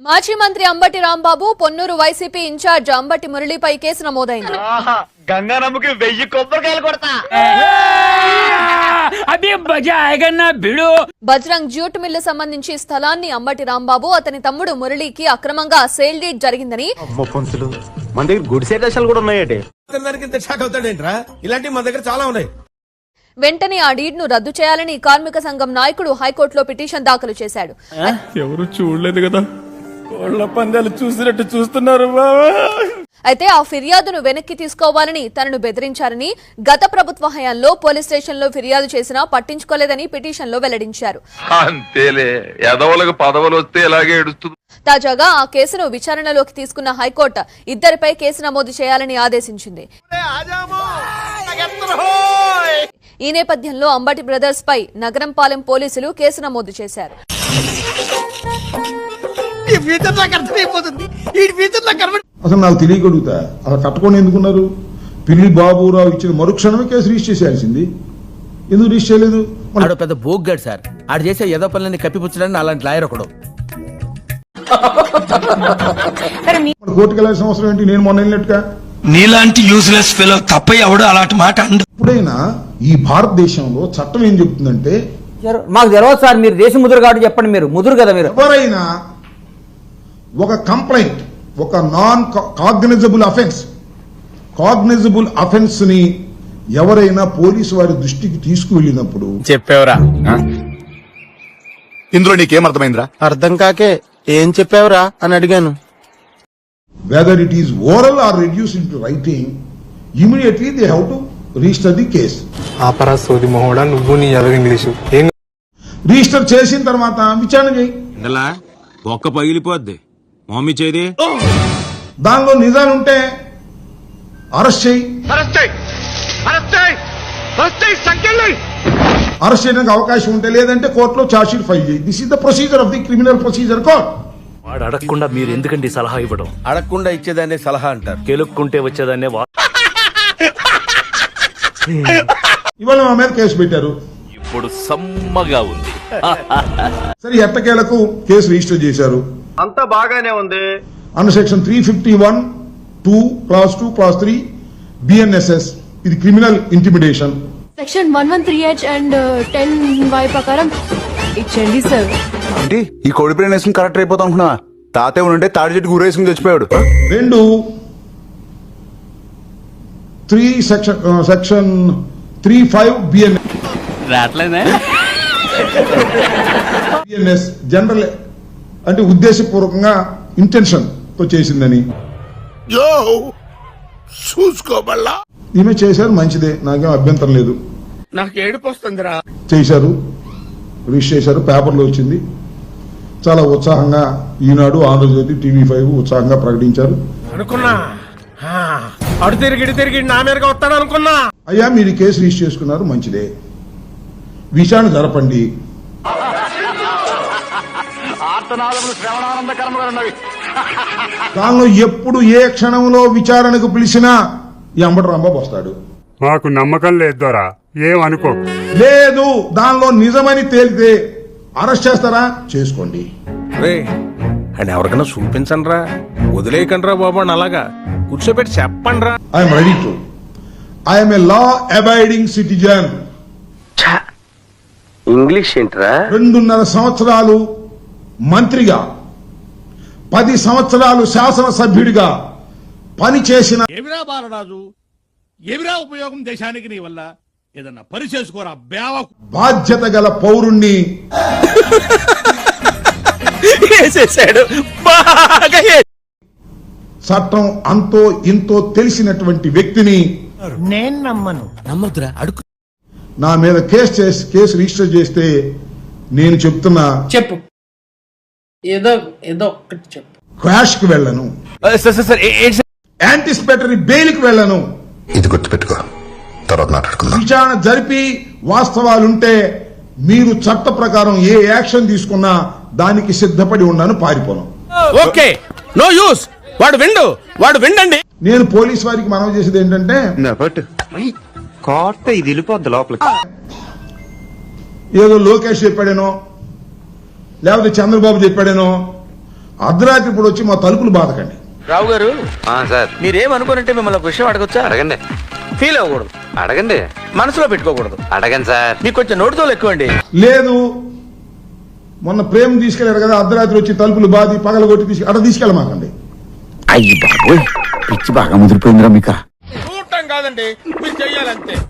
మాజీ మంత్రి Ambati Rambabu Ponnur YCP incharge Ambati మురళిపై కేసు నమోదైంది. గంగానమ్మకి 1000 కొబ్బరికాయలు కొడతా. బజరంగ్ జ్యూట్ మిల్లు సంబంధించి స్థలాన్ని అంబటి రాంబాబు అతని తమ్ముడు మురళికి అక్రమంగా సేల్ డీడ్ జరిగిందని మన దగ్గర గుడిసే దశలు కూడా ఉన్నాయండి. ఇలాంటి మన దగ్గర చాలా ఉన్నాయి. వెంటనే ఆ డీడ్ ను రద్దు చేయాలని కార్మిక సంఘం నాయకుడు హైకోర్టులో పిటిషన్ దాఖలు చేశాడు. ఎవరు చూడలేదు కదా, కోళ్ల పందాలు చూసినట్టు చూస్తున్నారు. అయితే ఆ ఫిర్యాదును వెనక్కి తీసుకోవాలని తనను బెదిరించారని, గత ప్రభుత్వ హయాంలో పోలీస్ స్టేషన్ లో ఫిర్యాదు చేసినా పట్టించుకోలేదని పిటిషన్ లో వెల్లడించారు. అంతేలే, ఎదవలకు పదవులు వస్తే ఇలాగే ఏడుస్తుంది. తాజాగా ఆ కేసును విచారణలోకి తీసుకున్న హైకోర్టు ఇద్దరిపై కేసు నమోదు చేయాలని ఆదేశించింది. ఈ నేపథ్యంలో అంబటి బ్రదర్స్ పై నగరంపాలెం పోలీసులు కేసు నమోదు చేశారు. అసలు నాకు తెలియగలుగుతా, అలా కట్టుకొని ఎందుకున్నారు? పిల్లి బాబురావు ఇచ్చిన మరుక్షణమే కేసు రిజిస్టర్ చేయాల్సింది, ఎందుకు రిజిస్టర్ చేయలేదు? ఆడు పెద్ద బోగ్గాడు సార్. ఆడు చేసే ఏదో పనులని కప్పిపుచ్చడానికి అలాంటి లాయర్ ఒకడు. కోర్టుకు వెళ్ళాల్సిన అవసరం ఏంటి? నేను మొన్న వెళ్ళినట్టుగా నీలాంటి యూజ్లెస్ ఫెలో తప్ప ఎవడు అలాంటి మాట అండు. ఎప్పుడైనా ఈ భారతదేశంలో చట్టం ఏం చెప్తుందంటే, మాకు తెలియదు సార్, మీరు దేశ ముదురు కాబట్టి చెప్పండి. మీరు ముదురు కదా. మీరు ఎవరైనా ఒక కంప్లైంట్, ఒక నాన్ కాగ్నిజబుల్ అఫెన్స్ ని ఎవరైనా పోలీసు వారి దృష్టికి తీసుకువెళ్ళినప్పుడు చెప్పావురా? ఇందులో నీకేమర్థమైందిరా? అర్థం కాకే ఏం చెప్పావురా అని అడిగాను. Whether it is oral or reduced into writing, immediately they have to register the case. ఆపరా సోది మొహోడా, నువ్వు నీ ఇంగ్లీషు రిజిస్టర్ చేసిన తర్వాత విచారణ చేయి. ఒక్క పగిలిపోద్ది మమ్మీ చేది. దానిలో నిజాలుంటే అరెస్ట్ చేయి. అరెస్ట్ చేయడానికి అవకాశం ఉంటే, లేదంటే కోర్టులో ఛార్జ్ షీట్ ఫైల్ చేయి. This is the procedure of the criminal procedure court. వాడు అడగకుండా మీరు ఎందుకండి సలహా ఇవ్వడం? అడగకుండా ఇచ్చేదాన్ని సలహా అంటారు, కెలుక్కుంటే వచ్చేదాన్ని. ఇవాళ మా మీద కేసు పెట్టారు. ఇప్పుడు సమ్మగా ఉంది. సరే, ఎట్టకేలకు కేసు రిజిస్టర్ చేశారు. అంతా బాగానే ఉంది. Under section 351 2 class 2 class 3 BNSS, ఇది criminal intimidation. Section 113H and 10Y ప్రకారం ఇచ్చండి సార్. అంటే ఈ కోడి బ్రెయిన్ వేసుకుని కరెక్ట్ అయిపోతాం అనుకున్నా? తాతే ఉంటే తాడి చెట్టు గురేసుకుని చచ్చిపోయాడు. 2 సెక్షన్ 35 బిఎన్ఎస్ జనరల్, అంటే ఉద్దేశపూర్వకంగా ఇంటెన్షన్ తో చేసిందని. చూసుకోబల్లా ఈమె చేశారు, మంచిదే, నాకేం అభ్యంతరం లేదు. నాకు ఏడుపు వస్తుందిరా. చేశారు, రిజిస్టర్ చేశారు, పేపర్లో వచ్చింది. చాలా ఉత్సాహంగా ఈనాడు, ఆంధ్రజ్యోతి, TV5 ఉత్సాహంగా ప్రకటించారు. అనుకున్నా అడు తిరిగి నా మీదగా వస్తాడు అనుకున్నా. అయ్యా, మీరు ఈ కేసు రిజిస్టర్ చేసుకున్నారు, మంచిదే, విచారణ జరపండి. దానిలో ఎప్పుడు ఏ క్షణంలో విచారణకు పిలిచినా ఈ అంబటి రాంబాబు వస్తాడు. మాకు నమ్మకం లేదు దొరా, ఏమనుకో. లేదు, దానిలో నిజమని తేలితే అరెస్ట్ చేస్తారా? చేసుకోండి. అని ఎవరికైనా చూపించండి రా, వదిలేయకండి రా బాబు అని అలాగా కూర్చోబెట్టి చెప్పండి రా. I'm ready to. I'm a law abiding citizen. English ఏంట్రా? 2.5 సంవత్సరాలు మంత్రిగా, 10 సంవత్సరాలు శాసనసభ్యుడిగా పనిచేసిన ఏమిరా బాలరాజు, ఏమిరా ఉపయోగం దేశానికి నీ వల్ల? ఏదన్నా పని చేసుకోరా బేవకు. బాధ్యత గల పౌరుణ్ణి చట్టం అంతో ఇంతో తెలిసినటువంటి వ్యక్తిని నేను నమ్మను. నమ్మొద్దురా, అడుగు. నా మీద కేసు రిజిస్టర్ చేస్తే నేను చెప్తున్నా, చెప్పు, ఏదో ఒక్కటి చెప్పు. క్వాష్ కి వెళ్ళను, యాంటిసిపేటరీ బెయిల్ కి వెళ్ళను. ఇది గుర్తుపెట్టుకో, తర్వాత మాట్లాడుకుందాం. విచారణ జరిపి వాస్తవాలుంటే మీరు చట్ట ప్రకారం ఏ యాక్షన్ తీసుకున్నా దానికి సిద్ధపడి ఉన్నాను, పారిపోను. Okay, no use. వాడు విండండి. నేను పోలీస్ వారికి మనవి చేసేది ఏంటంటే, కోట ఇది వెళ్ళిపోద్ది లోపలికి. ఏదో లోకేష్ చెప్పాడేనో, లేకపోతే చంద్రబాబు చెప్పాడేనో, అర్ధరాత్రి ఇప్పుడు వచ్చి మా తలుపులు బాధకండి. రావు గారు సార్ మీరేమనుకోనంటే మిమ్మల్ని ఒక విషయం అడగొచ్చా? అడగండి ఫీల్ అవ్వకూడదు, అడగండి మనసులో పెట్టుకోకూడదు. అడగండి సార్. మీకు కొంచెం నోటితో ఎక్కువండి. లేదు, మొన్న ప్రేమ తీసుకెళ్లారు కదా, అర్ధరాత్రి వచ్చి తలుపులు బాది పగలగొట్టి అట్లా తీసుకెళ్ళమాకండి. అయ్యి బాబోయ్, పిచ్చి బాగా ముదిరిపోయిందిరా మీకు. చూడటం కాదండి, మీరు చెయ్యాలంతే.